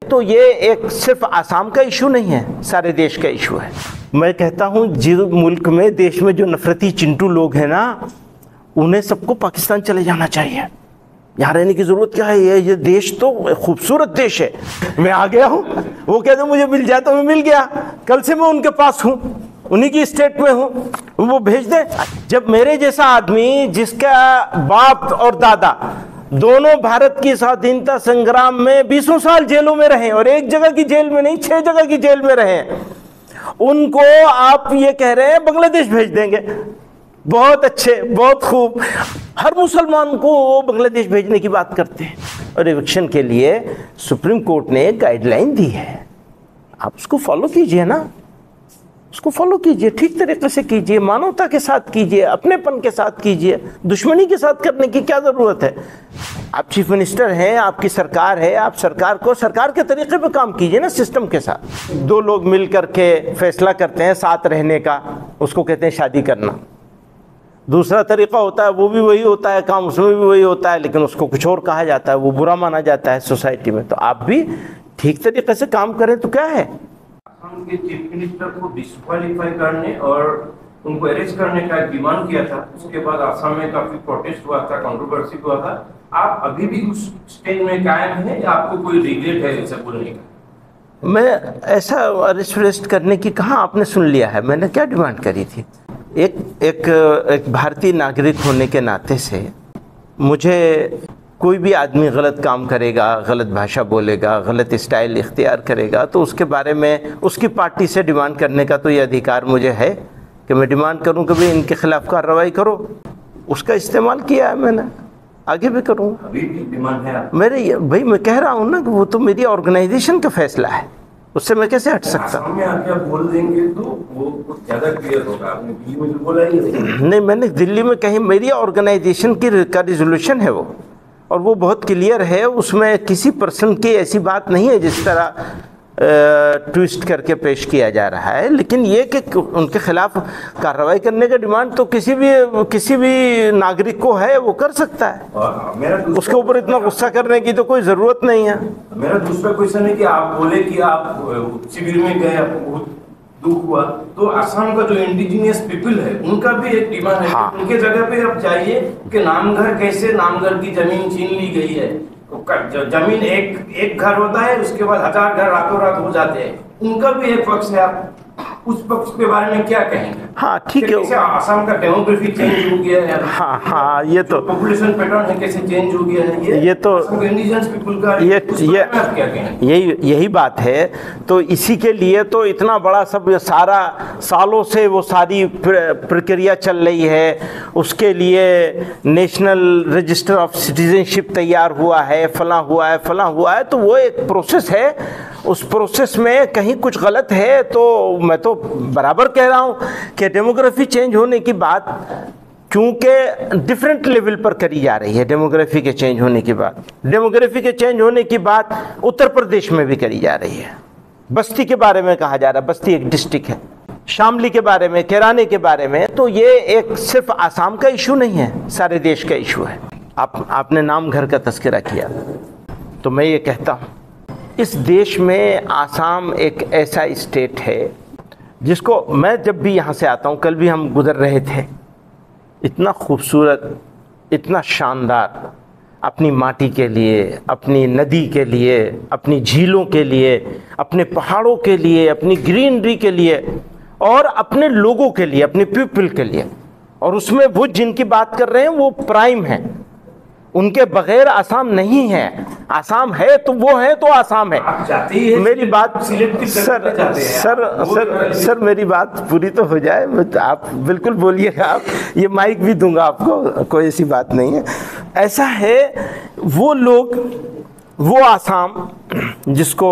तो ये एक सिर्फ आसाम का इशू नहीं है, सारे देश का इशू है। मैं कहता हूँ जिस मुल्क में, देश में जो नफरती चिंटू लोग हैं ना, उन्हें सबको पाकिस्तान चले जाना चाहिए। यहाँ रहने की ज़रूरत क्या है? ये देश तो खूबसूरत देश है। मैं आ गया हूँ, वो कहते मुझे मिल जाए तो मैं मिल गया, कल से मैं उनके पास हूँ, उन्हीं की स्टेट में हूँ, वो भेज दें। जब मेरे जैसा आदमी जिसका बाप और दादा दोनों भारत की स्वाधीनता संग्राम में 20 साल जेलों में रहे, और एक जगह की जेल में नहीं 6 जगह की जेल में रहे, उनको आप ये कह रहे हैं बांग्लादेश भेज देंगे। बहुत अच्छे, बहुत खूब। हर मुसलमान को वो बांग्लादेश भेजने की बात करते हैं। और इलेक्शन के लिए सुप्रीम कोर्ट ने एक गाइडलाइन दी है, आप उसको फॉलो कीजिए ना, उसको फॉलो कीजिए, ठीक तरीके से कीजिए, मानवता के साथ कीजिए, अपनेपन के साथ कीजिए। दुश्मनी के साथ करने की क्या ज़रूरत है? आप चीफ मिनिस्टर हैं, आपकी सरकार है, आप सरकार को सरकार के तरीके पे काम कीजिए ना, सिस्टम के साथ। 2 लोग मिल करके फैसला करते हैं साथ रहने का, उसको कहते हैं शादी करना। दूसरा तरीका होता है, वो भी वही होता है, काम उसमें भी वही होता है, लेकिन उसको कुछ और कहा जाता है, वो बुरा माना जाता है सोसाइटी में। तो आप भी ठीक तरीके से काम करें तो क्या है। असम के चीफ मिनिस्टर को डिस्क्वालीफाई करने और उनको अरेस्ट करने का डिमांड किया था, उसके बाद असम में काफी प्रोटेस्ट हुआ था, कंट्रोवर्सी हुआ था। आप अभी भी उस स्टेज में कायम हैं या आपको कोई रिग्रेट है ऐसा बोलने का? मैं ऐसा अरेस्ट करने की कहाँ आपने सुन लिया है, मैंने क्या डिमांड करी थी? एक भारतीय नागरिक होने के नाते से मुझे कोई भी आदमी गलत काम करेगा, गलत भाषा बोलेगा, गलत स्टाइल इख्तियार करेगा, तो उसके बारे में उसकी पार्टी से डिमांड करने का तो ये अधिकार मुझे है कि मैं डिमांड करूं कि भाई इनके खिलाफ कार्रवाई करो। उसका इस्तेमाल किया है मैंने, आगे भी करूँगा। अभी भी डिमांड है मेरे भाई, मैं कह रहा हूँ ना कि वो तो मेरी ऑर्गेनाइजेशन का फैसला है, उससे मैं कैसे हट सकता हूँ? में आके आप बोल देंगे तो वो कुछ ज्यादा क्लियर होगा। आपने दिल्ली में तो बोला ही नहीं, मैंने दिल्ली में कहीं, मेरी ऑर्गेनाइजेशन का रिजोल्यूशन है वो, और वो बहुत क्लियर है, उसमें किसी पर्सन की ऐसी बात नहीं है जिस तरह ट्विस्ट करके पेश किया जा रहा है। लेकिन ये कि उनके खिलाफ कार्रवाई करने का डिमांड तो किसी भी नागरिक को है, वो कर सकता है। उसके ऊपर इतना गुस्सा करने की तो कोई ज़रूरत नहीं है। मेरा दूसरा क्वेश्चन है कि आप बोले कि आप शिविर में गए, आपको बहुत दुख हुआ, तो असम का जो इंडिजिनियस पीपल है उनका भी एक डिमांड है। हाँ। उनके जगह पे आप जाइए कि नामघर कैसे, नामघर की जमीन छीन ली गई है, जमीन एक घर होता है, उसके बाद 1000 घर रातों रात हो जाते हैं। उनका भी एक पक्ष है, आप उस पक्ष के बारे में क्या कहेंगे? हाँ ठीक है, असम का डेमोग्राफी चेंज हो गया है। हाँ ये तो पॉपुलेशन पैटर्न है कैसे चेंज हो गया है, ये तो इंडिजिनस पीपल का यही बात है। तो इसी के लिए तो इतना बड़ा सब सारा सालों से वो सारी प्रक्रिया चल रही है। उसके लिए नेशनल रजिस्टर ऑफ सिटीजनशिप तैयार हुआ है, फलां हुआ है, तो वो एक प्रोसेस है। उस प्रोसेस में कहीं कुछ गलत है तो मैं तो बराबर कह रहा हूँ कि डेमोग्राफी चेंज होने की बात क्योंकि डिफरेंट लेवल पर करी जा रही है। डेमोग्राफी के चेंज होने की बात उत्तर प्रदेश में भी करी जा रही है। बस्ती के बारे में कहा जा रहा है, बस्ती एक डिस्ट्रिक्ट है, शामली के बारे में, कैराने के बारे में। तो ये एक सिर्फ आसाम का इशू नहीं है, सारे देश का इशू है। आपने नाम घर का तस्करा किया, तो मैं ये कहता हूँ इस देश में आसाम एक ऐसा स्टेट है जिसको मैं जब भी यहाँ से आता हूँ, कल भी हम गुजर रहे थे, इतना खूबसूरत, इतना शानदार, अपनी माटी के लिए, अपनी नदी के लिए, अपनी झीलों के लिए, अपने पहाड़ों के लिए, अपनी ग्रीनरी के लिए और अपने लोगों के लिए, अपने पीपल के लिए। और उसमें वो जिनकी बात कर रहे हैं वो प्राइम है, उनके बगैर आसाम नहीं है। आसाम है तो वो है तो आसाम है। मेरी बात सर मेरी बात पूरी तो हो जाए, आप बिल्कुल बोलिएगा, आप ये माइक भी दूंगा आपको, कोई ऐसी बात नहीं है। ऐसा है वो लोग, वो आसाम जिसको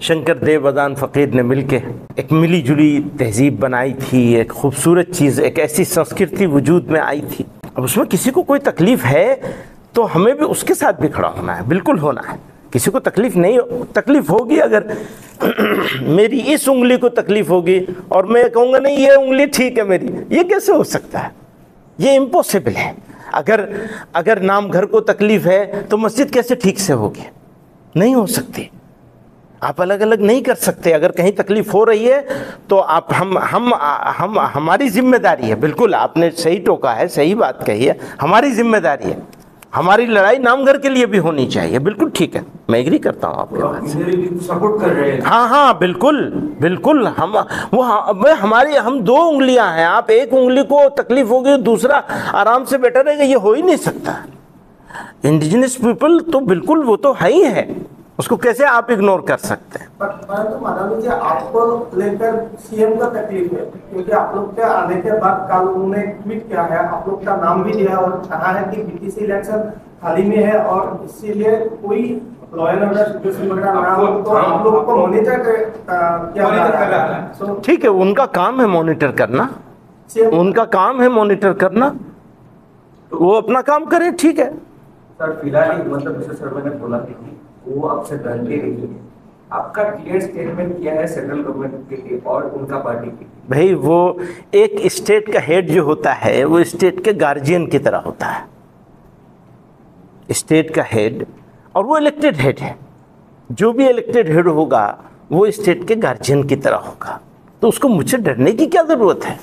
शंकर देवदान फ़कीर ने मिलके एक मिली जुली तहजीब बनाई थी, एक खूबसूरत चीज़, एक ऐसी संस्कृति वजूद में आई थी। अब उसमें किसी को कोई तकलीफ़ है तो हमें भी उसके साथ भी खड़ा होना है, बिल्कुल होना है। किसी को तकलीफ़ होगी, अगर मेरी इस उंगली को तकलीफ़ होगी और मैं कहूँगा नहीं ये उंगली ठीक है मेरी, ये कैसे हो सकता है? ये इम्पॉसिबल है। अगर नाम घर को तकलीफ़ है तो मस्जिद कैसे ठीक से होगी? नहीं हो सकती। आप अलग अलग नहीं कर सकते। अगर कहीं तकलीफ हो रही है तो आप हम हमारी जिम्मेदारी है। बिल्कुल आपने सही टोका है, सही बात कही है, हमारी जिम्मेदारी है। हमारी लड़ाई नामघर के लिए भी होनी चाहिए। बिल्कुल ठीक है, मैं एग्री करता हूँ आपके बात से। सपोर्ट कर रहे हैं। हाँ हाँ बिल्कुल बिल्कुल। हम 2 उंगलियां हैं, आप एक उंगली को तकलीफ होगी दूसरा आराम से बैठा रहेगा, ये हो ही नहीं सकता। इंडिजिनस पीपल तो बिल्कुल वो तो है ही है, उसको कैसे आप इग्नोर कर सकते हैं। परंतु मानव जी आपको लेकर सीएम का तकलीफ है, क्योंकि आप लोग के आने के बाद कल उन्होंने ट्वीट किया है, आप लोग का नाम भी लिया और कहा है कि बीटीसी इलेक्शन हाल ही में है और इसीलिए कोई लॉ एंड ऑर्डर सिचुएशन वगैरह ना हो, तो आप लोग को मॉनिटर क्या कर रहा है? ठीक है, उनका काम है मॉनिटर करना, उनका काम है मॉनिटर करना, वो अपना काम करें, ठीक है। सर फिलहाल मतलब मिस्टर शर्मा ने बोला कि वो आपसे डरते नहीं है, आपका क्लियर स्टेटमेंट क्या है सेंट्रल गवर्नमेंट के लिए और उनका पार्टी के लिए? भाई वो एक स्टेट का हेड जो होता है वो स्टेट के गार्जियन की तरह होता है, स्टेट का हेड, और वो इलेक्टेड हेड है। जो भी इलेक्टेड हेड होगा वो स्टेट के गार्जियन की तरह होगा, तो उसको मुझसे डरने की क्या ज़रूरत है?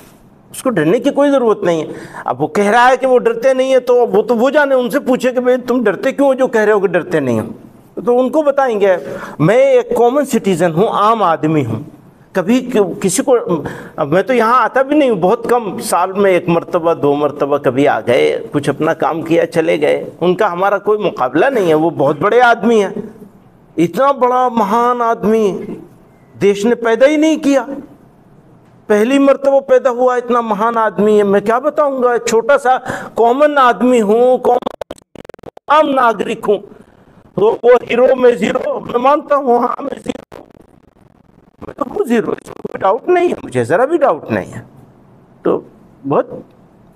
उसको डरने की कोई ज़रूरत नहीं है। अब वो कह रहा है कि वो डरते नहीं है, तो वो जाने, उनसे पूछे कि भाई तुम डरते क्यों हो जो कह रहे हो कि डरते नहीं हो, तो उनको बताएंगे। मैं एक कॉमन सिटीज़न हूँ, आम आदमी हूँ, कभी किसी को, मैं तो यहाँ आता भी नहीं हूँ, बहुत कम, साल में 1 मरतबा 2 मरतबा कभी आ गए, कुछ अपना काम किया चले गए। उनका हमारा कोई मुकाबला नहीं है, वो बहुत बड़े आदमी हैं, इतना बड़ा महान आदमी देश ने पैदा ही नहीं किया, पहली मरतबा पैदा हुआ, इतना महान आदमी है। मैं क्या बताऊंगा, छोटा सा कॉमन आदमी हूँ, आम नागरिक हूँ, तो वो हीरो में जीरो, मैं मानता हूँ, हाँ मैं जीरो, मैं तो हूँ जीरो, इसमें कोई डाउट नहीं है, मुझे ज़रा भी डाउट नहीं है। तो बहुत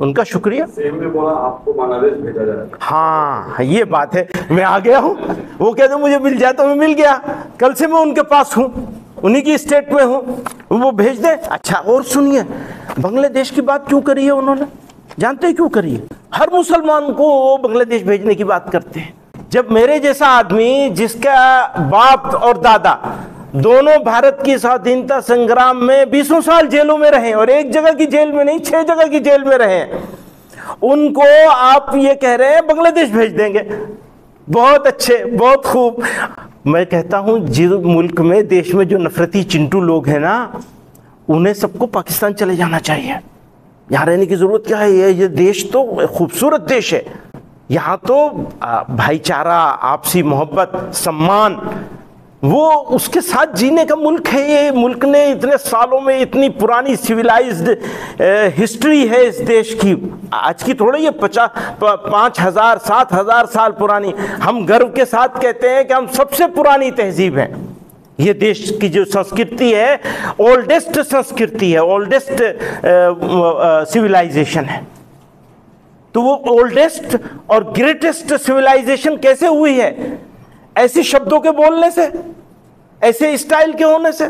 उनका शुक्रिया। सेम में बोला आपको बांग्लादेश भेजा जाए। हाँ ये बात है, मैं आ गया हूँ, वो कहते मुझे मिल जाए तो मैं मिल गया, कल से मैं उनके पास हूँ, उन्हीं की स्टेट में हूँ, वो भेज दे। अच्छा और सुनिए, बांग्लादेश की बात क्यों करी है उन्होंने, जानते हैं क्यों करी है? हर मुसलमान को वो बांग्लादेश भेजने की बात करते हैं। जब मेरे जैसा आदमी जिसका बाप और दादा दोनों भारत की स्वाधीनता संग्राम में 20 साल जेलों में रहे, और एक जगह की जेल में नहीं 6 जगह की जेल में रहे, उनको आप ये कह रहे हैं बांग्लादेश भेज देंगे, बहुत अच्छे, बहुत खूब। मैं कहता हूं जिस मुल्क में, देश में जो नफरती चिंटू लोग हैं ना, उन्हें सबको पाकिस्तान चले जाना चाहिए। यहाँ रहने की जरूरत क्या है? ये देश तो खूबसूरत देश है, यहाँ तो भाईचारा, आपसी मोहब्बत, सम्मान, वो उसके साथ जीने का मुल्क है। ये मुल्क ने इतने सालों में इतनी पुरानी सिविलाइज्ड हिस्ट्री है इस देश की, आज की थोड़ी ये 5,000 7,000 साल पुरानी। हम गर्व के साथ कहते हैं कि हम सबसे पुरानी तहजीब हैं। ये देश की जो संस्कृति है ओल्डेस्ट संस्कृति है, ओल्डेस्ट सिविलाइजेशन है। तो वो ओल्डेस्ट और ग्रेटेस्ट सिविलाइजेशन कैसे हुई है? ऐसे शब्दों के बोलने से, ऐसे स्टाइल के होने से।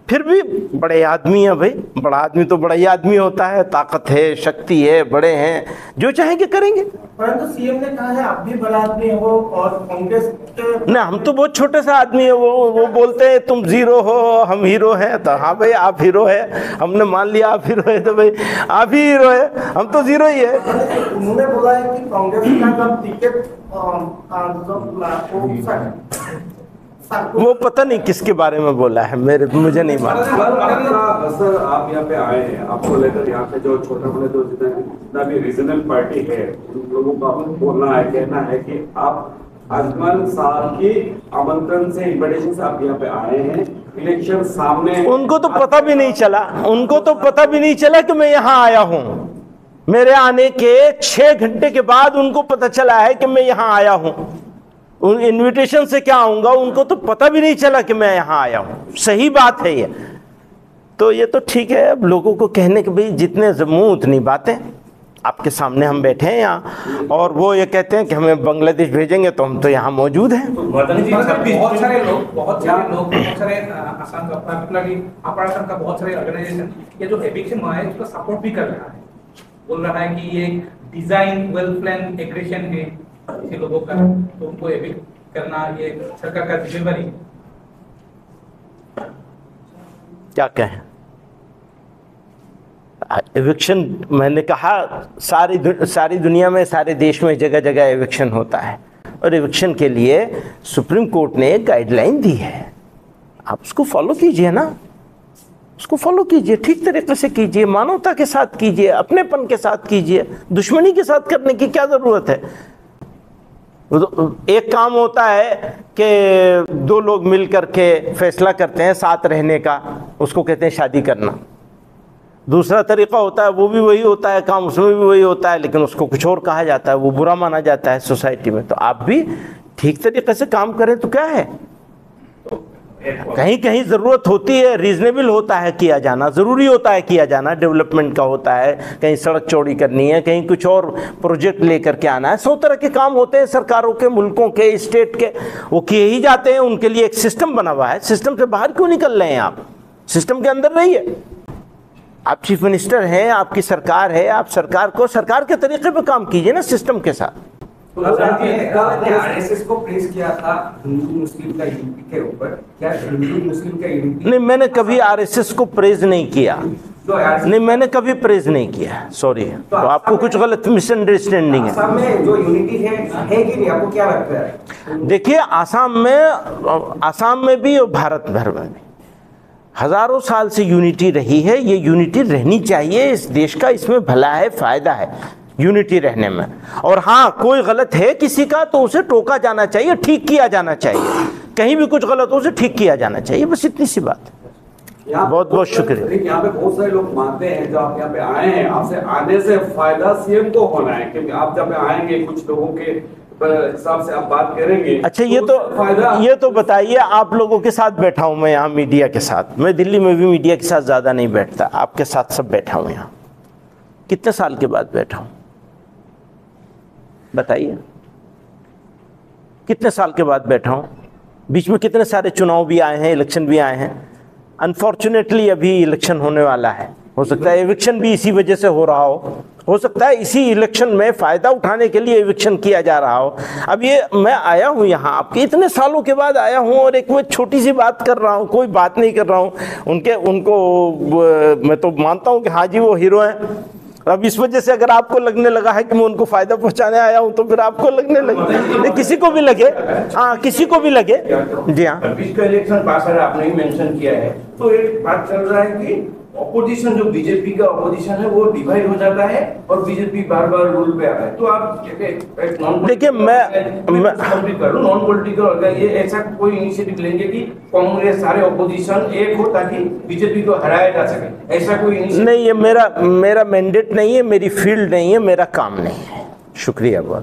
फिर भी बड़े आदमी है भाई, बड़ा आदमी तो बड़ा ही आदमी होता है, ताकत है, शक्ति है, बड़े हैं, जो चाहेंगे करेंगे। परंतु सीएम ने कहा है आप भी बड़ा आदमी हो और कांग्रेस के ना, हम तो बहुत छोटे सा आदमी है। वो बोलते हैं तुम जीरो हो, हम हीरो हैं। तो हाँ भाई आप हीरो है, हमने मान लिया आप हीरो है, तो भाई आप ही हीरो है, हम तो जीरो ही है। उन्होंने बोला है कि कांग्रेस का जब टिकट वो पता नहीं किसके बारे में बोला है, मुझे नहीं मालूम। सर आप यहाँ पे आए हैं, आपको लेकर यहाँ पे जो छोटा बड़े जो जितना भी रीजनल पार्टी है उन लोगों का बोलना है, कहना है कि आप अजमल साहब की आमंत्रण से, इन्विटेशन से आप यहाँ पे आए हैं, इलेक्शन सामने। उनको तो पता भी नहीं चला, उनको तो पता भी नहीं चला कि मैं यहाँ आया हूँ। मेरे आने के 6 घंटे के बाद उनको पता चला है कि मैं यहाँ आया हूँ। उन इनविटेशन से क्या आऊँगा, उनको तो पता भी नहीं चला कि मैं यहाँ आया हूँ। सही बात है ये तो, ये तो ठीक है। अब लोगों को कहने के भाई जितने मुँह उतनी बातें। आपके सामने हम बैठे हैं यहाँ और वो ये कहते हैं कि हमें बांग्लादेश भेजेंगे, तो हम तो यहाँ मौजूद हैं। बहुत सारे लोग बहुत सारे आसाम का पर्टिकुलरली अपार का बहुत सारे ऑर्गेनाइजेशन ये जो एविक्शन हुआ है उसका सपोर्ट भी कर रहा है, बोल रहा है कि ये डिजाइन वेल प्लान एग्रेशन है ऐसे लोगों का, तो उनको एविक्ट करना ये सरकार का जिम्मेवारी है। क्या कहें। एविक्शन, मैंने कहा सारी दुनिया में, सारे देश में जगह जगह एविक्शन होता है, और एविक्शन के लिए सुप्रीम कोर्ट ने एक गाइडलाइन दी है, आप उसको फॉलो कीजिए ना, उसको फॉलो कीजिए, ठीक तरीके से कीजिए, मानवता के साथ कीजिए, अपनेपन के साथ कीजिए, दुश्मनी के साथ करने की क्या ज़रूरत है। एक काम होता है कि दो लोग मिल करके फैसला करते हैं साथ रहने का, उसको कहते हैं शादी करना। दूसरा तरीका होता है, वो भी वही होता है काम, उसमें भी वही होता है, लेकिन उसको कुछ और कहा जाता है, वो बुरा माना जाता है सोसाइटी में। तो आप भी ठीक तरीके से काम करें तो क्या है। कहीं कहीं ज़रूरत होती है, रीजनेबल होता है किया जाना, ज़रूरी होता है किया जाना, डेवलपमेंट का होता है, कहीं सड़क चौड़ी करनी है, कहीं कुछ और प्रोजेक्ट लेकर के आना है। 100 तरह के काम होते हैं सरकारों के, मुल्कों के, स्टेट के, वो किए ही जाते हैं। उनके लिए एक सिस्टम बना हुआ है। सिस्टम से बाहर क्यों निकल रहे हैं आप, सिस्टम के अंदर रहिए। आप चीफ मिनिस्टर हैं, आपकी सरकार है, आप सरकार को सरकार के तरीके पे काम कीजिए ना, सिस्टम के साथ। आरएसएस को प्रेस किया था हिंदू मुस्लिम का यूनिटी के ऊपर, क्या हिंदू मुस्लिम का यूनिटी? नहीं, मैंने कभी आरएसएस को प्रेज नहीं किया, नहीं मैंने कभी प्रेज नहीं किया, सॉरी। तो आपको कुछ गलत मिसअंडरस्टैंडिंग है। आसाम में जो यूनिटी है कि नहीं, आपको क्या लगता है? देखिए, आसाम में भी और भारत भर में भी हजारों साल से यूनिटी रही है। ये यूनिटी रहनी चाहिए, इस देश का इसमें भला है, फायदा है यूनिटी रहने में। और हाँ, कोई गलत है किसी का तो उसे टोका जाना चाहिए, ठीक किया जाना चाहिए, कहीं भी कुछ गलत हो उसे ठीक किया जाना चाहिए, बस इतनी सी बात है। बहुत बहुत शुक्रिया। यहाँ पे बहुत सारे लोग मानते हैं, जो आप यहाँ पे आए हैं, आपसे आने से फायदा सीएम को होना है, क्योंकि आप जब आएंगे कुछ लोगों के हिसाब से आप बात करेंगे। अच्छा, ये तो बताइए, आप लोगों के साथ बैठा हूँ मैं यहाँ, मीडिया के साथ। मैं दिल्ली में भी मीडिया के साथ ज़्यादा नहीं बैठता, आपके साथ सब बैठा हूँ यहाँ। कितने साल के बाद बैठा हूँ बताइए, कितने साल के बाद बैठा हूँ। बीच में कितने सारे चुनाव भी आए हैं, इलेक्शन भी आए हैं। अनफॉर्चुनेटली अभी इलेक्शन होने वाला है, हो सकता है एविक्शन भी इसी वजह से हो रहा हो सकता है इसी इलेक्शन में फ़ायदा उठाने के लिए एविक्शन किया जा रहा हो। अब ये मैं आया हूँ यहाँ, आपके इतने सालों के बाद आया हूँ, और एक मैं छोटी सी बात कर रहा हूँ, कोई बात नहीं कर रहा हूँ उनको मैं तो मानता हूँ कि हाँ जी वो हीरो हैं। अब इस वजह से अगर आपको लगने लगा है कि मैं उनको फायदा पहुंचाने आया हूं, तो फिर आपको लगने लगे, नहीं किसी को भी लगे, हाँ किसी को भी लगे। जी हाँ, 20 का इलेक्शन पास है, आपने ही मेंशन किया है। तो एक बात चल रहा है कि ऑपोजिशन, जो बीजेपी का ऑपोजिशन है, वो डिवाइड हो जाता है और बीजेपी बार बार रूल पे आता है। तो आप देखिए, मैं नॉन पॉलिटिकल ये ऐसा कोई इनिशिएटिव लेंगे कि कांग्रेस सारे ऑपोजिशन एक हो ताकि बीजेपी को हराया जा सके, ऐसा कोई नहीं, ये मेरा मैंडेट नहीं है, मेरी फील्ड नहीं है, मेरा काम नहीं है। शुक्रिया बहुत।